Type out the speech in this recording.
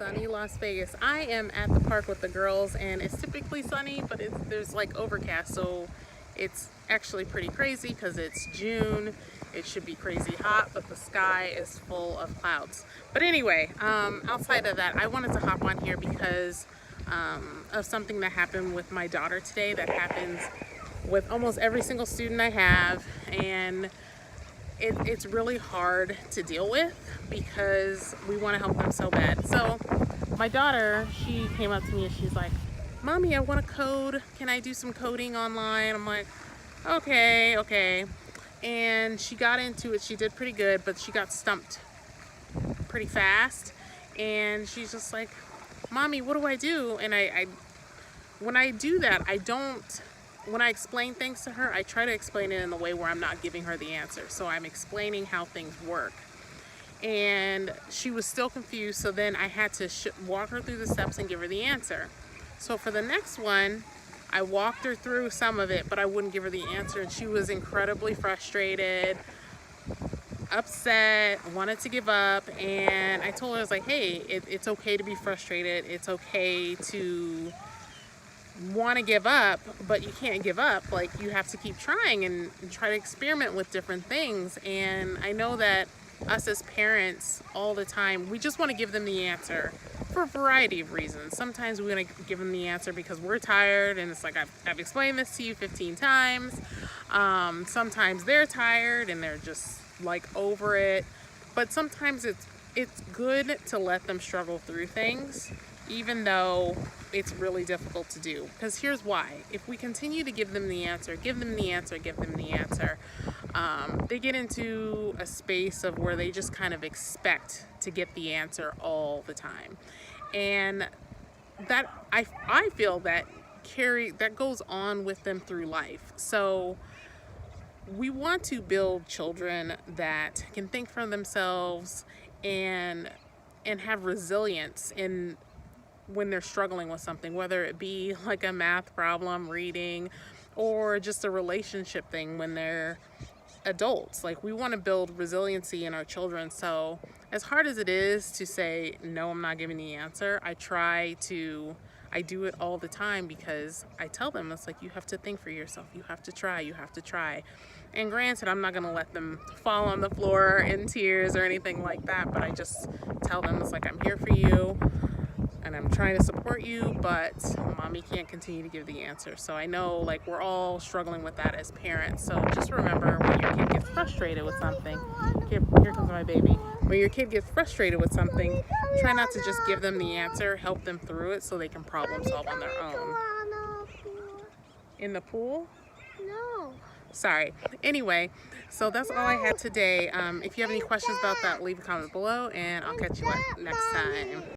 sunny Las Vegas. I am at the park with the girls and it's typically sunny, but there's like overcast, so it's actually pretty crazy because it's June. It should be crazy hot, but the sky is full of clouds. But anyway, outside of that, I wanted to hop on here because of something that happened with my daughter today that happens with almost every single student I have, and it's really hard to deal with because we want to help them so bad. So my daughter, she came up to me and she's like, "Mommy, I want to code. Can I do some coding online?" I'm like, okay. And she got into it. She did pretty good, but she got stumped pretty fast. And she's just like, "Mommy, what do I do?" And when I do that, when I explain things to her, I try to explain it in a way where I'm not giving her the answer. So I'm explaining how things work. And she was still confused, so then I had to walk her through the steps and give her the answer. So for the next one, I walked her through some of it, but I wouldn't give her the answer, and she was incredibly frustrated, upset, wanted to give up. And I told her, I was like, hey, it's okay to be frustrated. It's okay to want to give up, but you can't give up. Like, you have to keep trying and try to experiment with different things. And I know that us as parents all the time, we just want to give them the answer for a variety of reasons. Sometimes we want to give them the answer because we're tired and it's like, I've explained this to you 15 times. Sometimes they're tired and they're just like over it. But sometimes it's good to let them struggle through things, even though it's really difficult to do. Because here's why. If we continue to give them the answer, they get into a space of where they just kind of expect to get the answer all the time. And that I feel that goes on with them through life. So we want to build children that can think for themselves and have resilience when they're struggling with something, whether it be like a math problem, reading, or just a relationship thing when they're adults. Like, we want to build resiliency in our children. So as hard as it is to say, no, I'm not giving the answer, I do it all the time because I tell them, it's like, you have to think for yourself. You have to try. And granted, I'm not going to let them fall on the floor in tears or anything like that, but I just tell them, it's like, I'm here for you and I'm trying to support you, but mommy can't continue to give the answer. So I know, like, we're all struggling with that as parents. So just remember, when your kid gets frustrated with something, here comes my baby. When your kid gets frustrated with something, try not to just give them the answer, help them through it so they can problem solve on their own. In the pool? No. Sorry. Anyway, so that's all I had today. If you have any questions about that, leave a comment below and I'll catch you next time.